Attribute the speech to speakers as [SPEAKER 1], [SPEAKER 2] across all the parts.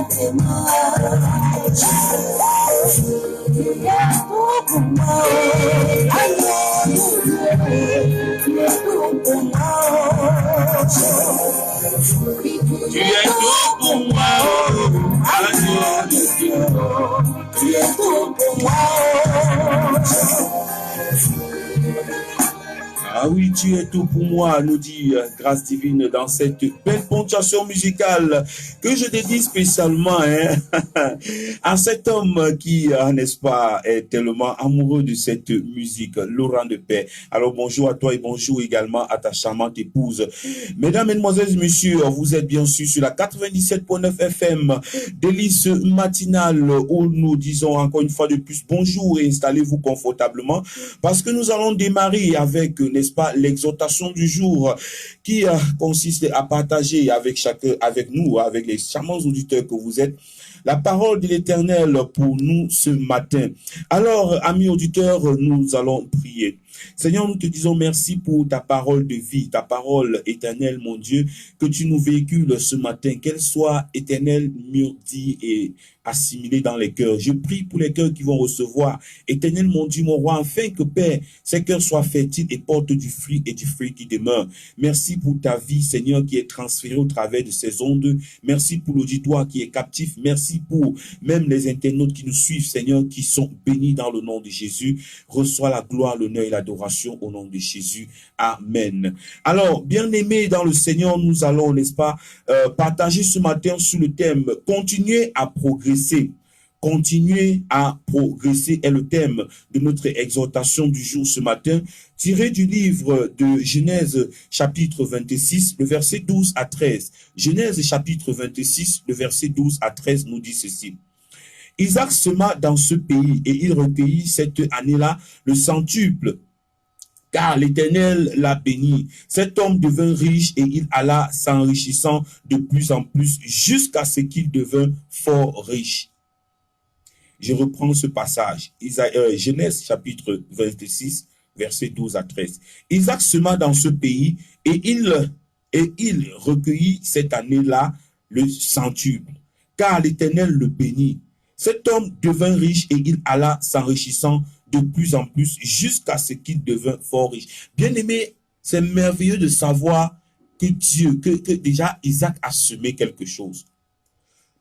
[SPEAKER 1] Tu es tout pour moi, agneau de Dieu. Tu es tout pour moi. Ah oui, tu es tout pour moi, nous dit Grâce Divine dans cette belle ponctuation musicale que je dédie spécialement à cet homme qui, n'est-ce pas, est tellement amoureux de cette musique, Laurent de Paix. Alors bonjour à toi et bonjour également à ta charmante épouse. Mesdames, Mesdemoiselles, Messieurs, vous êtes bien sûr sur la 97.9 FM, délice matinale où nous disons encore une fois de plus bonjour et installez-vous confortablement parce que nous allons démarrer avec, n'est-ce pas, l'exhortation du jour qui consiste à partager avec nous, avec les charmants auditeurs que vous êtes, la parole de l'Éternel pour nous ce matin. Alors, amis auditeurs, nous allons prier. Seigneur, nous te disons merci pour ta parole de vie, ta parole éternelle, mon Dieu, que tu nous véhicules ce matin, qu'elle soit éternelle, mûrdie et assimilée dans les cœurs. Je prie pour les cœurs qui vont recevoir, éternel, mon Dieu, mon roi, afin que, Père, ces cœurs soient fertiles et portent du fruit et du fruit qui demeure. Merci pour ta vie, Seigneur, qui est transférée au travers de ces ondes. Merci pour l'auditoire qui est captif. Merci pour même les internautes qui nous suivent, Seigneur, qui sont bénis dans le nom de Jésus. Reçois la gloire, l'honneur et l'adoration au nom de Jésus. Amen. Alors, bien-aimés dans le Seigneur, nous allons, n'est-ce pas, partager ce matin sur le thème « Continuer à progresser ». Continuer à progresser est le thème de notre exhortation du jour ce matin, tiré du livre de Genèse chapitre 26, le verset 12 à 13. Genèse chapitre 26, le verset 12 à 13 nous dit ceci. Isaac sema dans ce pays et il recueillit cette année-là le centuple, car l'Éternel l'a béni. Cet homme devint riche et il alla s'enrichissant de plus en plus jusqu'à ce qu'il devint fort riche. Je reprends ce passage, Genèse chapitre 26, verset 12 à 13. Isaac sema dans ce pays et il recueillit cette année-là le centuple, car l'Éternel le bénit. Cet homme devint riche et il alla s'enrichissant de plus en plus jusqu'à ce qu'il devint fort riche. Bien aimé, c'est merveilleux de savoir que que déjà Isaac a semé quelque chose.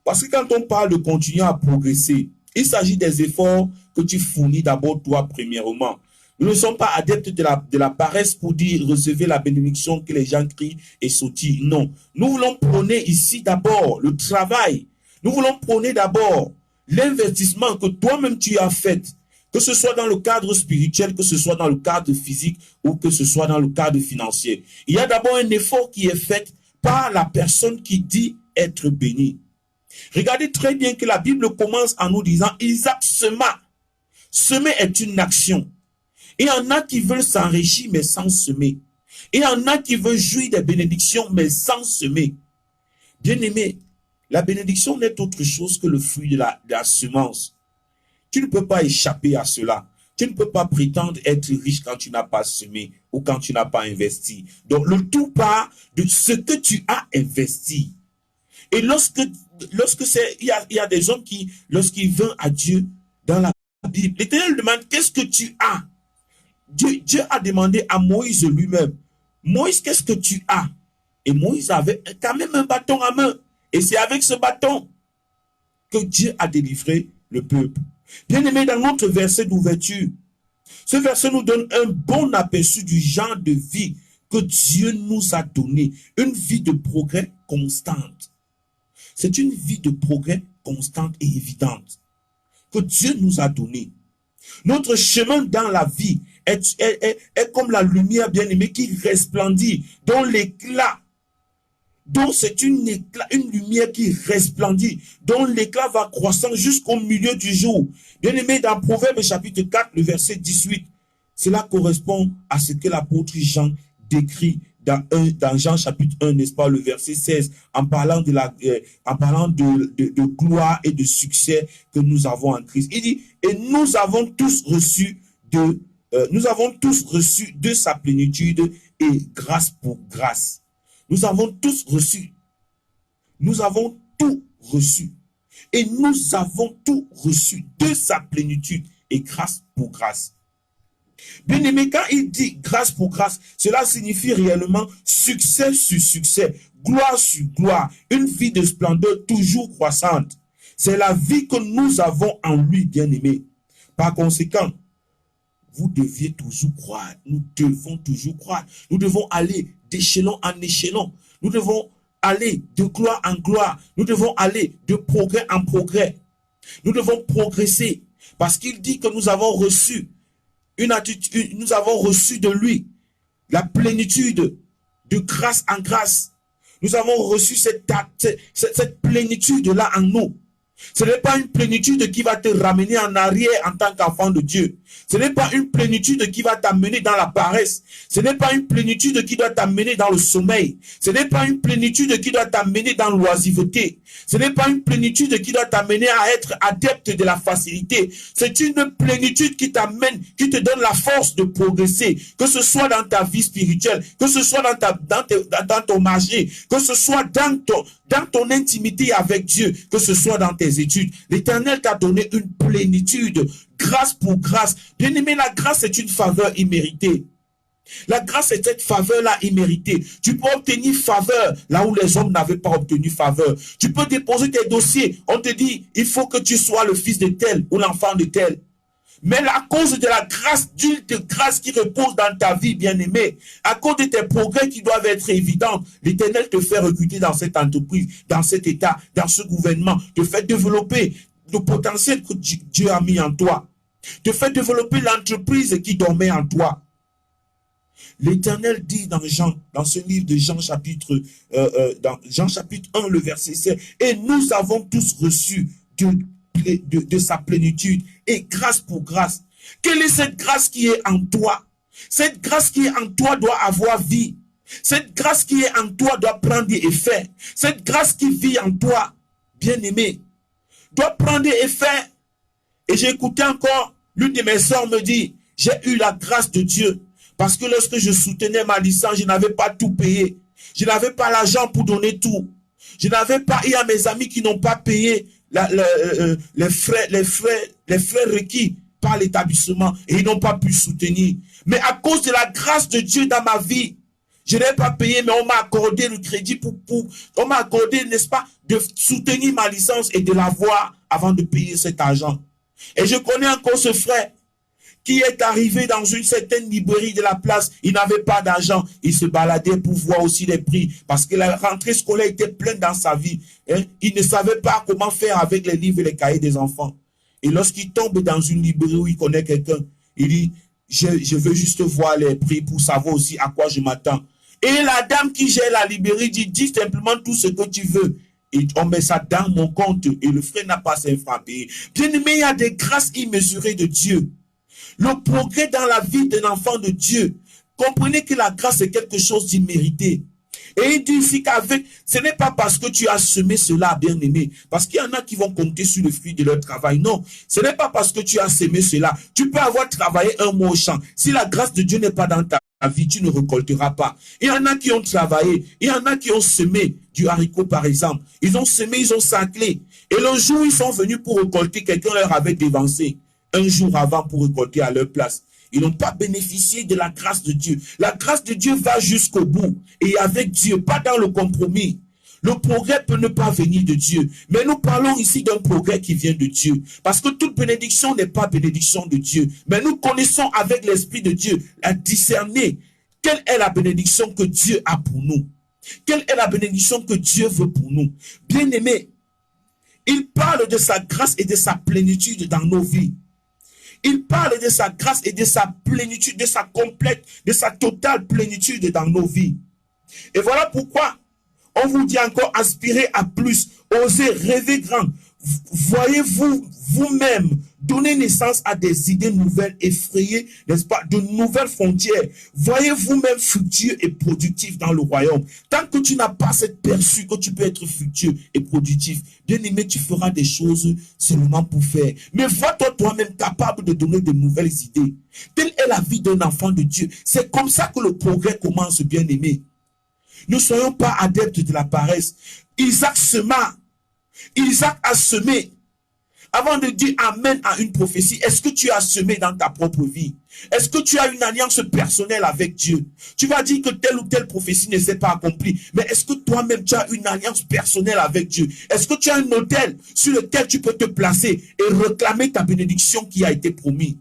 [SPEAKER 1] Parce que quand on parle de continuer à progresser, il s'agit des efforts que tu fournis d'abord toi premièrement. Nous ne sommes pas adeptes de la paresse pour dire recevez la bénédiction que les gens crient et sautillent. Non, nous voulons prôner ici d'abord le travail. Nous voulons prôner d'abord l'investissement que toi-même tu as fait, que ce soit dans le cadre spirituel, que ce soit dans le cadre physique ou que ce soit dans le cadre financier. Il y a d'abord un effort qui est fait par la personne qui dit être bénie. Regardez très bien que la Bible commence en nous disant Isaac sema. Semer est une action. Et il y en a qui veulent s'enrichir mais sans semer. Et il y en a qui veulent jouir des bénédictions mais sans semer. Bien-aimé, la bénédiction n'est autre chose que le fruit de la semence. Tu ne peux pas échapper à cela. Tu ne peux pas prétendre être riche quand tu n'as pas semé ou quand tu n'as pas investi. Donc le tout part de ce que tu as investi. Et lorsque il y a des hommes qui, lorsqu'ils viennent à Dieu dans la Bible, l'Éternel demande qu'est-ce que tu as? Dieu a demandé à Moïse lui-même, Moïse, qu'est-ce que tu as? Et Moïse avait quand même un bâton à main. Et c'est avec ce bâton que Dieu a délivré le peuple. Bien aimé, dans notre verset d'ouverture, ce verset nous donne un bon aperçu du genre de vie que Dieu nous a donné. Une vie de progrès constante. C'est une vie de progrès constante et évidente que Dieu nous a donnée. Notre chemin dans la vie est comme la lumière bien-aimée qui resplendit, dont l'éclat, dont c'est une lumière qui resplendit, dont l'éclat va croissant jusqu'au milieu du jour. Bien-aimé, dans Proverbe chapitre 4, le verset 18, cela correspond à ce que l'apôtre Jean décrit dans Jean chapitre 1, n'est-ce pas, le verset 16, en parlant de gloire et de succès que nous avons en Christ. Il dit, et nous avons tous reçu de sa plénitude et grâce pour grâce. Nous avons tous reçu. Nous avons tout reçu. Et nous avons tout reçu de sa plénitude et grâce pour grâce. Bien aimé, quand il dit grâce pour grâce, cela signifie réellement succès sur succès, gloire sur gloire, une vie de splendeur toujours croissante. C'est la vie que nous avons en lui, bien aimé. Par conséquent, vous deviez toujours croire. Nous devons toujours croire. Nous devons aller d'échelon en échelon. Nous devons aller de gloire en gloire. Nous devons aller de progrès en progrès. Nous devons progresser parce qu'il dit que nous avons reçu une attitude, nous avons reçu de lui la plénitude de grâce en grâce. Nous avons reçu cette plénitude-là en nous. Ce n'est pas une plénitude qui va te ramener en arrière en tant qu'enfant de Dieu. Ce n'est pas une plénitude qui va t'amener dans la paresse. Ce n'est pas une plénitude qui doit t'amener dans le sommeil. Ce n'est pas une plénitude qui doit t'amener dans l'oisiveté. Ce n'est pas une plénitude qui doit t'amener à être adepte de la facilité. C'est une plénitude qui t'amène, qui te donne la force de progresser, que ce soit dans ta vie spirituelle, que ce soit dans ton marché, que ce soit dans ton intimité avec Dieu, que ce soit dans tes études. L'Éternel t'a donné une plénitude, grâce pour grâce. Bien aimé, la grâce est une faveur imméritée. La grâce est cette faveur-là imméritée. Tu peux obtenir faveur là où les hommes n'avaient pas obtenu faveur. Tu peux déposer tes dossiers. On te dit, il faut que tu sois le fils de tel ou l'enfant de tel. Mais à cause de la grâce, d'une grâce qui repose dans ta vie, bien-aimé, à cause de tes progrès qui doivent être évidents, l'Éternel te fait recruter dans cette entreprise, dans cet état, dans ce gouvernement, te fait développer le potentiel que Dieu a mis en toi, te fait développer l'entreprise qui dormait en toi. L'Éternel dit dans ce livre de Jean chapitre, dans Jean chapitre 1, le verset 7, et nous avons tous reçu de sa plénitude et grâce pour grâce. Quelle est cette grâce qui est en toi? Cette grâce qui est en toi doit avoir vie. Cette grâce qui est en toi doit prendre effet. Cette grâce qui vit en toi, bien-aimé, doit prendre effet. Et j'ai écouté encore, l'une de mes sœurs me dit, j'ai eu la grâce de Dieu. Parce que lorsque je soutenais ma licence, je n'avais pas tout payé. Je n'avais pas l'argent pour donner tout. Je n'avais pas, il y a mes amis qui n'ont pas payé les frais requis par l'établissement et ils n'ont pas pu soutenir. Mais à cause de la grâce de Dieu dans ma vie, je n'ai pas payé, mais on m'a accordé le crédit on m'a accordé, n'est-ce pas, de soutenir ma licence et de l'avoir avant de payer cet argent. Et je connais encore ce frère qui est arrivé dans une certaine librairie de la place. Il n'avait pas d'argent. Il se baladait pour voir aussi les prix. Parce que la rentrée scolaire était pleine dans sa vie. Hein? Il ne savait pas comment faire avec les livres et les cahiers des enfants. Et lorsqu'il tombe dans une librairie où il connaît quelqu'un, il dit, je veux juste voir les prix pour savoir aussi à quoi je m'attends. Et la dame qui gère la librairie dit, dis simplement tout ce que tu veux. Et on met ça dans mon compte. Et le frère n'a pas ses francs payés. Bien aimé, il y a des grâces immesurées de Dieu. Le progrès dans la vie d'un enfant de Dieu. Comprenez que la grâce est quelque chose d'immérité. Et il dit ici qu'avec, ce n'est pas parce que tu as semé cela, bien aimé. Parce qu'il y en a qui vont compter sur le fruit de leur travail. Non, ce n'est pas parce que tu as semé cela. Tu peux avoir travaillé un mois au champ. Si la grâce de Dieu n'est pas dans ta vie, tu ne récolteras pas. Il y en a qui ont travaillé. Il y en a qui ont semé du haricot, par exemple. Ils ont semé, ils ont saclé. Et le jour où ils sont venus pour récolter, quelqu'un leur avait dévancé un jour avant pour récolter à leur place. Ils n'ont pas bénéficié de la grâce de Dieu. La grâce de Dieu va jusqu'au bout. Et avec Dieu, pas dans le compromis. Le progrès peut ne pas venir de Dieu. Mais nous parlons ici d'un progrès qui vient de Dieu. Parce que toute bénédiction n'est pas bénédiction de Dieu. Mais nous connaissons avec l'Esprit de Dieu à discerner quelle est la bénédiction que Dieu a pour nous. Quelle est la bénédiction que Dieu veut pour nous. Bien-aimés, il parle de sa grâce et de sa plénitude dans nos vies. Il parle de sa grâce et de sa plénitude, de sa complète, de sa totale plénitude dans nos vies. Et voilà pourquoi on vous dit encore, aspirez à plus, osez rêver grand. Voyez-vous vous-même donner naissance à des idées nouvelles, effrayées, n'est-ce pas, de nouvelles frontières. Voyez vous-même fructueux et productif dans le royaume. Tant que tu n'as pas cette perçue que tu peux être fructueux et productif, bien aimé, tu feras des choses seulement pour faire. Mais vois-toi toi-même capable de donner de nouvelles idées. Telle est la vie d'un enfant de Dieu. C'est comme ça que le progrès commence, bien aimé. Ne soyons pas adeptes de la paresse. Isaac sema. Isaac a semé. Avant de dire amen à une prophétie, est-ce que tu as semé dans ta propre vie? Est-ce que tu as une alliance personnelle avec Dieu? Tu vas dire que telle ou telle prophétie ne s'est pas accomplie. Mais est-ce que toi-même tu as une alliance personnelle avec Dieu? Est-ce que tu as un autel sur lequel tu peux te placer et réclamer ta bénédiction qui a été promise?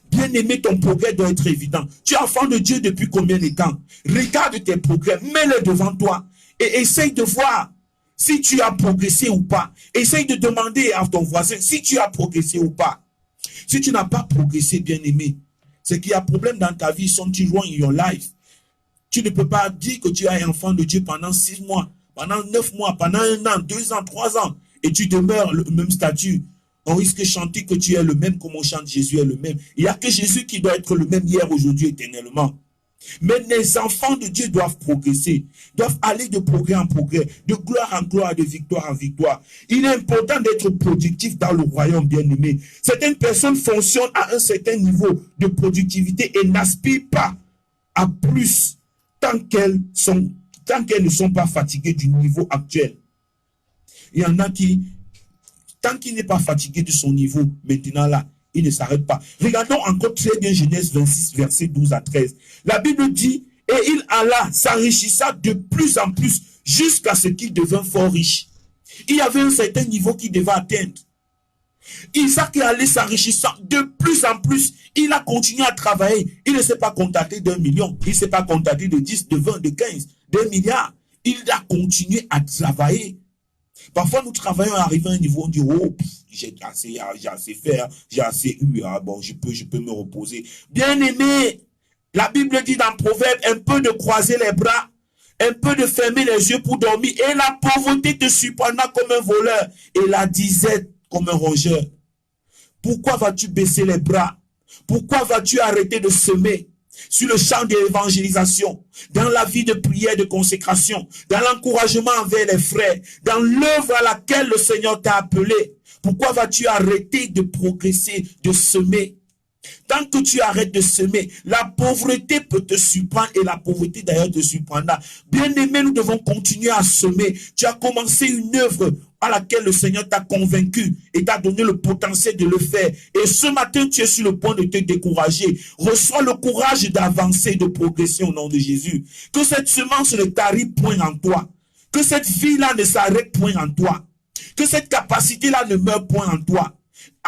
[SPEAKER 1] Bien-aimé, ton progrès doit être évident. Tu es enfant de Dieu depuis combien de temps? Regarde tes progrès, mets-les devant toi et essaye de voir si tu as progressé ou pas. Essaye de demander à ton voisin si tu as progressé ou pas. Si tu n'as pas progressé, bien-aimé, c'est qu'il y a un problème dans ta vie, something wrong in your life. Tu ne peux pas dire que tu es un enfant de Dieu pendant 6 mois, pendant 9 mois, pendant 1 an, 2 ans, 3 ans, et tu demeures le même statut. On risque de chanter que tu es le même comme on chante Jésus est le même. Il n'y a que Jésus qui doit être le même hier, aujourd'hui, éternellement. Mais les enfants de Dieu doivent progresser, doivent aller de progrès en progrès, de gloire en gloire, de victoire en victoire. Il est important d'être productif dans le royaume, bien-aimé. Certaines personnes fonctionnent à un certain niveau de productivité et n'aspirent pas à plus tant qu'elles ne sont pas fatiguées du niveau actuel. Il y en a qui, tant qu'il n'est pas fatigué de son niveau, maintenant là, il ne s'arrête pas. Regardons encore très bien Genèse 26, versets 12 à 13. La Bible dit, et il alla, s'enrichissa de plus en plus, jusqu'à ce qu'il devint fort riche. Il y avait un certain niveau qu'il devait atteindre. Isaac est allé s'enrichissant de plus en plus. Il a continué à travailler. Il ne s'est pas contenté d'1 million. Il ne s'est pas contenté de 10, de 20, de 15, d'1 milliard. Il a continué à travailler. Parfois, nous travaillons à arriver à un niveau, on dit, oh, j'ai assez fait, j'ai assez eu, bon, je peux me reposer. Bien aimé, la Bible dit dans Proverbe, un peu de croiser les bras, un peu de fermer les yeux pour dormir, et la pauvreté te surprendra comme un voleur, et la disette comme un rongeur. Pourquoi vas-tu baisser les bras? Pourquoi vas-tu arrêter de semer sur le champ de l'évangélisation, dans la vie de prière, de consécration, dans l'encouragement envers les frères, dans l'œuvre à laquelle le Seigneur t'a appelé? Pourquoi vas-tu arrêter de progresser, de semer? Tant que tu arrêtes de semer, la pauvreté peut te surprendre et la pauvreté d'ailleurs te surprendra. Bien-aimé, nous devons continuer à semer. Tu as commencé une œuvre à laquelle le Seigneur t'a convaincu et t'a donné le potentiel de le faire. Et ce matin, tu es sur le point de te décourager. Reçois le courage d'avancer, de progresser au nom de Jésus. Que cette semence ne tarie point en toi. Que cette vie-là ne s'arrête point en toi. Que cette capacité-là ne meure point en toi.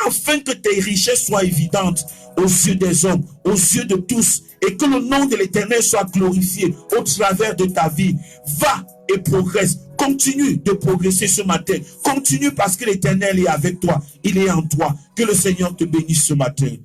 [SPEAKER 1] Afin que tes richesses soient évidentes aux yeux des hommes, aux yeux de tous, et que le nom de l'Éternel soit glorifié au travers de ta vie. Va et progresse. Continue de progresser ce matin. Continue parce que l'Éternel est avec toi. Il est en toi. Que le Seigneur te bénisse ce matin.